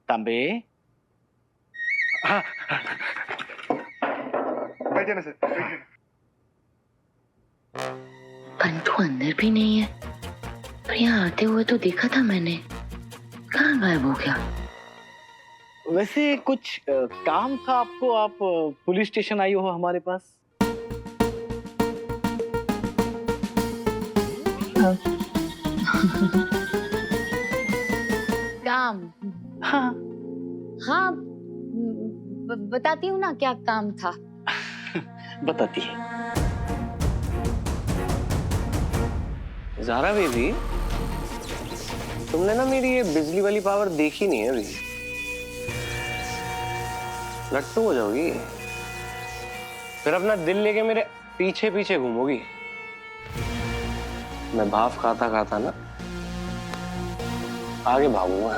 तांबे। हाँ बैठिए ना सर, बैठिए। बंधु अंदर भी नहीं है, पर यहाँ आते हुए तो देखा था मैंने। कहाँ गायब हो गया? वैसे कुछ काम था आपको? आप पुलिस स्टेशन आई हो हमारे पास? काम? हाँ बताती हूँ ना क्या काम था। बताती है। ज़ारा बेबी, तुमने ना मेरी ये बिजली वाली पावर देखी नहीं है अभी। लट्टू हो जाओगी, फिर अपना दिल लेके मेरे पीछे पीछे घूमोगी। मैं भाव खाता खाता ना आगे भागूंगा।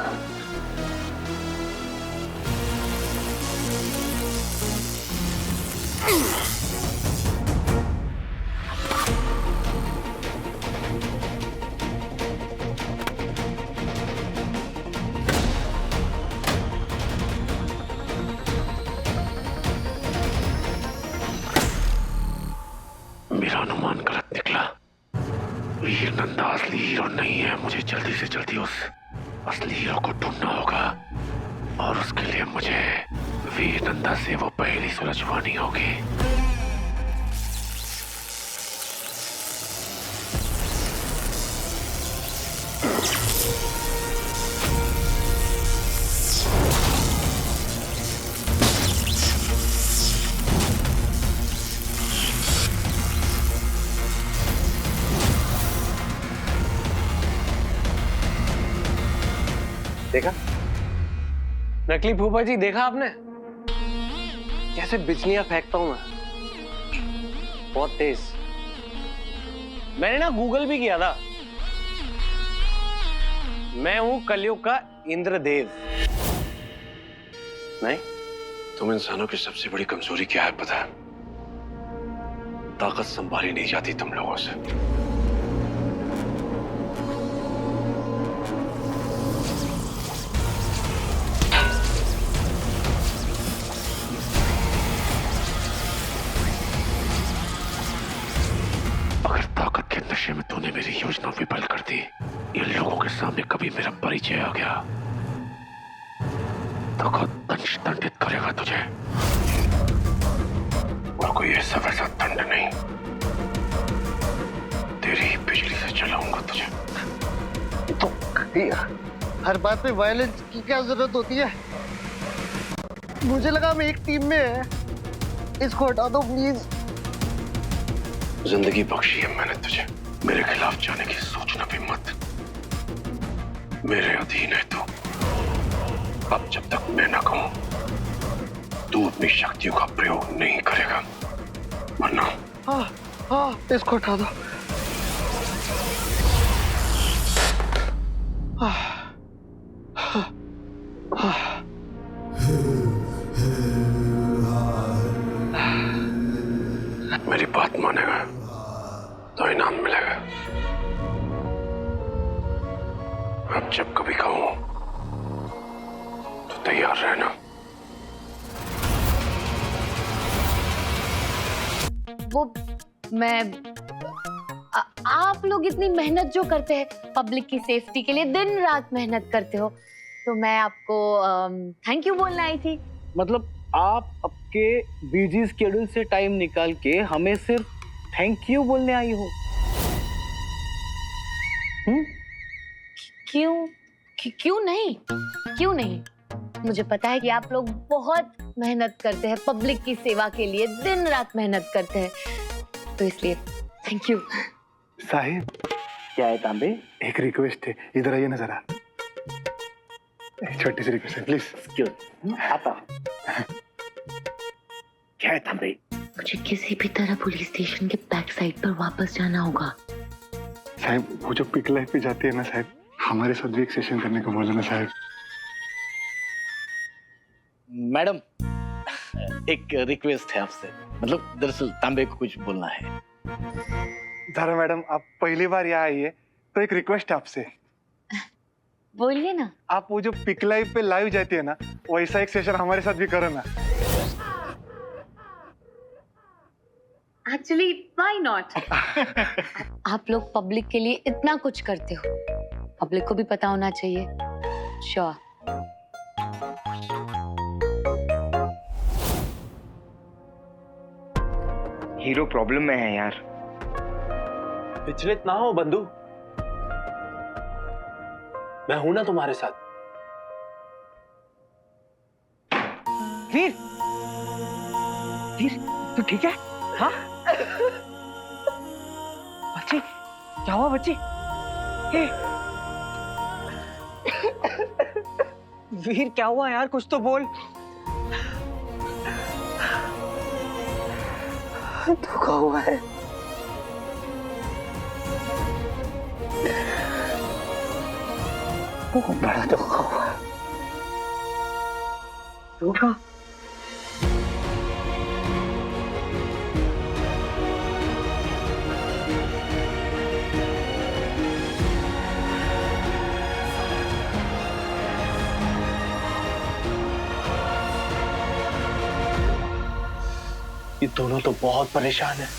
मेरा अनुमान गलत निकला। वीर नंदा असली हीरो नहीं है। मुझे जल्दी से जल्दी उस असली हीरो को ढूंढना होगा और उसके लिए मुझे वीर नंदा से वो पहेली सुलझवानी होगी। देखा नकली फूफा जी, देखा आपने कैसे बिजलियां फेंकता हूं मैं, बहुत तेज। मैंने ना गूगल भी किया था, मैं हूं कलयुग का इंद्रदेव। नहीं, तुम इंसानों की सबसे बड़ी कमजोरी क्या है पता है? ताकत संभाली नहीं जाती तुम लोगों से। अगर ताकत के नशे में तूने मेरी योजना विफल कर दी, ये लोगों के सामने कभी मेरा परिचय आ गया तो खुद दंश दंडित करेगा तुझे, और कोई ऐसा वैसा दंड नहीं, तेरी ही बिजली से चलाऊंगा तुझे। तो हर बात पे वायलेंस की क्या जरूरत होती है? मुझे लगा हम एक टीम में है। इसको हटा दो प्लीज। जिंदगी बख्शी है मैंने तुझे, मेरे खिलाफ जाने की सोचना भी मत। मेरे अधीन है तू। अब जब तक मैं ना कहूं, तू अपनी शक्तियों का प्रयोग नहीं करेगा, वरना। हाँ, इसको हटा दो। मेरी बात मानेगा तो इनाम मिलेगा। अब जब कभी कहूं तो तैयार रहना। वो मैं आप लोग इतनी मेहनत जो करते हैं पब्लिक की सेफ्टी के लिए, दिन रात मेहनत करते हो, तो मैं आपको थैंक यू बोलना आई थी। मतलब आप आपके बिजी स्केड्यूल से टाइम निकाल के हमें सिर्फ थैंक यू बोलने आई हो? क्यों नहीं? मुझे पता है कि आप लोग बहुत मेहनत करते हैं पब्लिक की सेवा के लिए, दिन रात मेहनत करते हैं, तो इसलिए थैंक यू। साहिब, क्या है तांबे? एक रिक्वेस्ट है, इधर आइए ना जरा। एक छोटी सी रिक्वेस्ट है, प्लीज। आता। क्या है तांबे? मुझे किसी भी तरह पुलिस स्टेशन के बैक साइड पर वापस जाना होगा। साहिब, वो जो पिक लाइफ पे जाती है ना साहिब, हमारे साथ भी एक सेशन करने को बोला ना साहिब। मैडम, एक रिक्वेस्ट है आपसे, मतलब दरअसल तांबे को कुछ बोलना है। जरा मैडम, आप पहली बार यहाँ आई है तो एक रिक्वेस्ट है आपसे। बोलिए ना। आप वो जो पिक लाइव पे लाइव जाती है ना, वैसा एक सेशन हमारे साथ भी करो ना। Actually why not? आप लोग पब्लिक के लिए इतना कुछ करते हो, पब्लिक को भी पता होना चाहिए। श्योर। हीरो प्रॉब्लम में है यार। विचलित ना हो बंधु, मैं हूं ना तुम्हारे साथ। वीर, तू ठीक है? हाँ? बच्ची, क्या हुआ बच्ची? वीर क्या हुआ यार, कुछ तो बोल। धोखा हुआ है। बहुत बड़ा धोखा हुआ है। धोखा? ये दोनों तो बहुत परेशान हैं।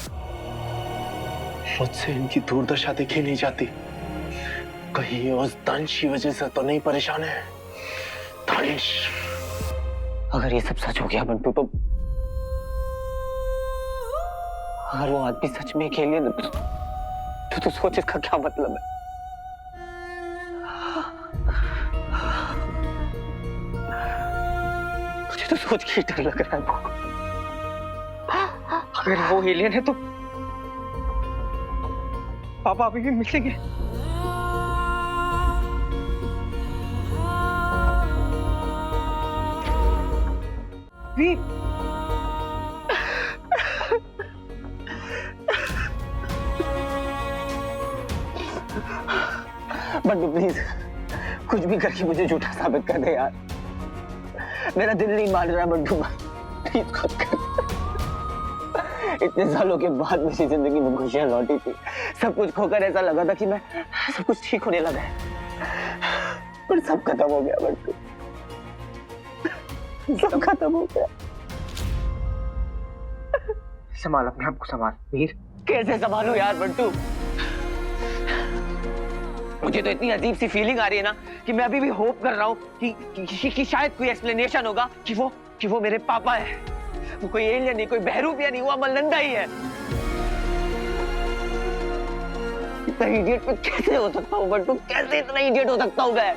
मुझसे इनकी दुर्दशा देखी नहीं जाती। कहीं उस दंश की वजह से तो नहीं परेशान है? दंश, अगर ये सब सच हो गया बंटू, तो अगर वो आदमी सच में खेले ना, तो सोच इसका क्या मतलब है? मुझे तो सोच के डर लग रहा है। अगर वो एलियन है तो पापा अभी भी मिलेंगे। बंटू प्लीज, कुछ भी करके मुझे झूठा साबित कर दे यार। मेरा दिल नहीं मान रहा बंटू, प्लीज कुछ कर। इतने सालों के बाद मेरी जिंदगी में खुशियां लौटी थी। सब कुछ खोकर ऐसा लगा था कि मैं सब कुछ ठीक होने लगा है, पर सब खत्म हो गया बंटू, सब खत्म हो गया। संभाल अपने आप को, संभाल वीर। कैसे संभालूं यार बंटू? मुझे तो इतनी अजीब सी फीलिंग आ रही है ना कि मैं अभी भी होप कर रहा हूँ कि शायद कोई एक्सप्लेनेशन होगा कि वो कि वो मेरे पापा है। वो कोई एलियन नहीं, कोई बहरूपिया नहीं, वो अमलनंदा ही है। इतना इडियट मैं कैसे हो सकता हूँ बंटू? कैसे इतना इडियट हो सकता हूँ मैं?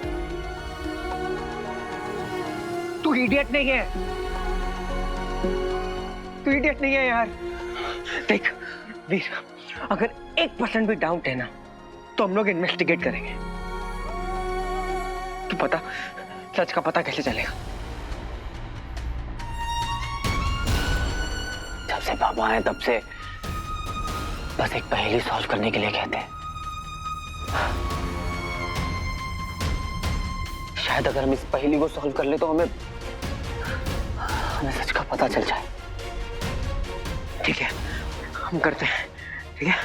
तू इडियट नहीं है, तू इडियट नहीं है यार। देख वीर, अगर 1% भी डाउट है ना तो हम लोग इन्वेस्टिगेट करेंगे। तू पता सच का पता कैसे चलेगा? जब से पापा आए तब से बस एक पहेली सॉल्व करने के लिए कहते हैं। शायद अगर हम इस पहेली को सॉल्व कर ले तो हमें सच का पता चल जाए। ठीक है, हम करते हैं। ठीक है,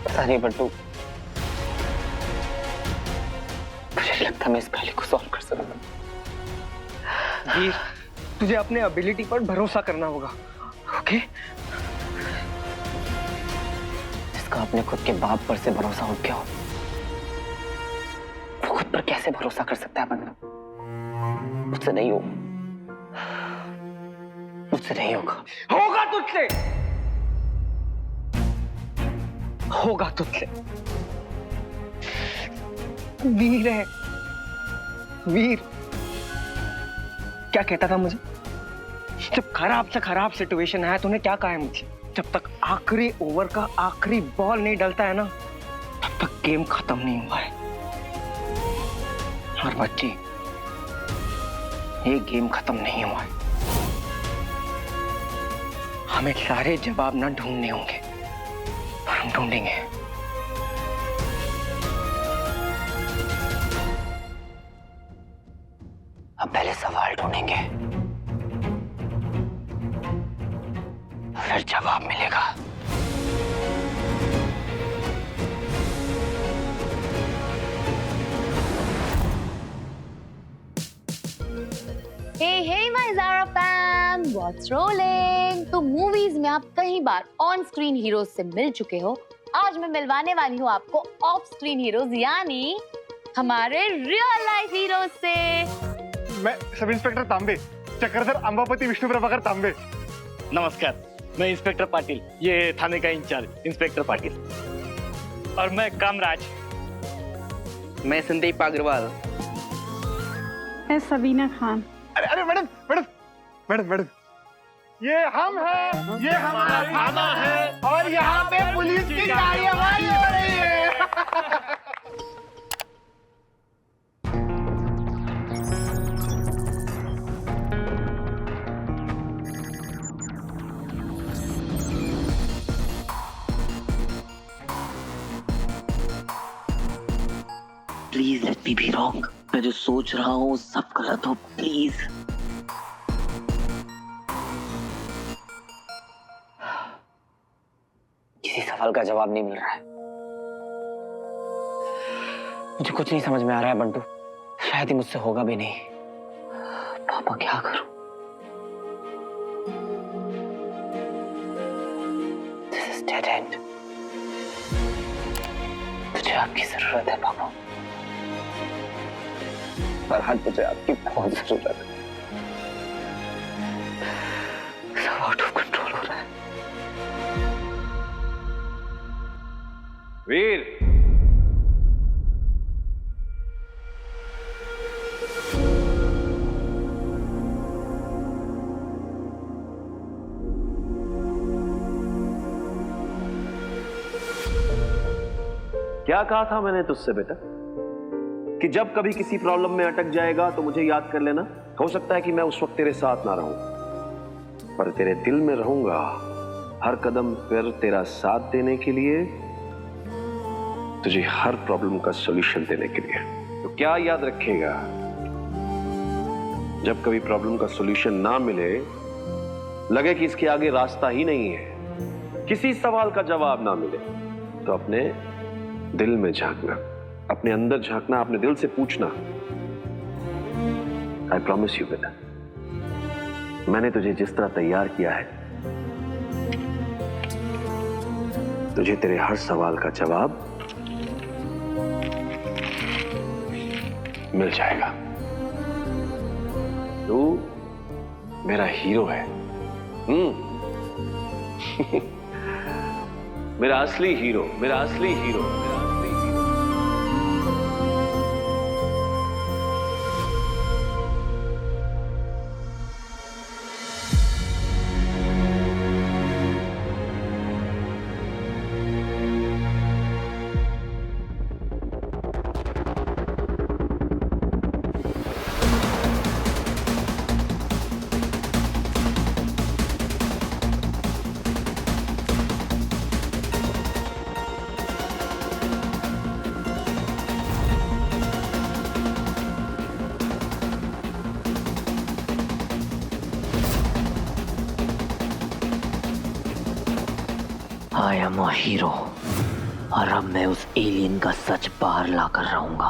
पता नहीं बंटू, मुझे लगता मैं इस पहेली को सॉल्व कर सकूंगा। वीर, तुझे अपने एबिलिटी पर भरोसा करना होगा, ओके? जिसका अपने खुद के बाप पर से भरोसा उठ गया हो, वो खुद पर कैसे भरोसा कर सकता है बंटू? मुझसे नहीं हो, मुझसे नहीं होगा। होगा तुझसे, होगा तुझसे। वीर है, वीर क्या कहता था मुझे? जब खराब से खराब सिचुएशन आया तूने क्या कहा है मुझे? जब तक आखिरी ओवर का आखिरी बॉल नहीं डलता है ना, तब तक गेम खत्म नहीं हुआ है। और बच्ची, ये गेम खत्म नहीं हुआ है। हमें सारे जवाब ना ढूंढने होंगे, पर हम ढूंढेंगे। अब पहले सवाल ढूंढेंगे, फिर जवाब मिलेगा। Hey hey my Zara fam, what's rolling? तो मूवीज में आप कई बार ऑन स्क्रीन हीरोज से मिल चुके हो। आज मैं मिलवाने वाली हूँ आपको ऑफ स्क्रीन हीरोज, यानी हमारे रियल लाइफ हीरोज से। मैं सब इंस्पेक्टर तांबे, चक्रधर अंबापति विष्णु प्रभाकर तांबे। नमस्कार, मैं इंस्पेक्टर पाटिल, ये थाने का इंचार्ज इंस्पेक्टर पाटिल। और मैं कामराज। मैं संदीप अग्रवाल। मैं सबीना खान। अरे अरे मैडम मैडम मैडम मैडम, ये हम हैं, ये हमारा थाना है और यहाँ पे पुलिस की कार्यवाही हो रही है। Please let me be wrong. मैं जो सोच रहा हूँ सब गलत हो, प्लीज। किसी सवाल का जवाब नहीं मिल रहा है। मुझे कुछ नहीं समझ में आ रहा है बंटू, शायद ही मुझसे होगा भी नहीं। पापा क्या करूं? This is dead end। मुझे आपकी जरूरत है पापा, पर आज मुझे आपकी बहुत जरूरत है। सब आउट ऑफ कंट्रोल हो रहा है। वीर, क्या कहा था मैंने तुझसे बेटा कि जब कभी किसी प्रॉब्लम में अटक जाएगा तो मुझे याद कर लेना। हो सकता है कि मैं उस वक्त तेरे साथ ना रहूं, पर तेरे दिल में रहूंगा हर कदम पर तेरा साथ देने के लिए, तुझे हर प्रॉब्लम का सॉल्यूशन देने के लिए। तो क्या याद रखेगा, जब कभी प्रॉब्लम का सॉल्यूशन ना मिले, लगे कि इसके आगे रास्ता ही नहीं है, किसी सवाल का जवाब ना मिले, तो अपने दिल में झांकना, अपने अंदर झांकना, अपने दिल से पूछना। आई प्रॉमिस यू बेटा, मैंने तुझे जिस तरह तैयार किया है, तुझे तेरे हर सवाल का जवाब मिल जाएगा। मेरा हीरो है। मेरा असली हीरो, मेरा असली हीरो, मेरा असली hero. I am a hero और अब मैं उस एलियन का सच बाहर लाकर रहूंगा।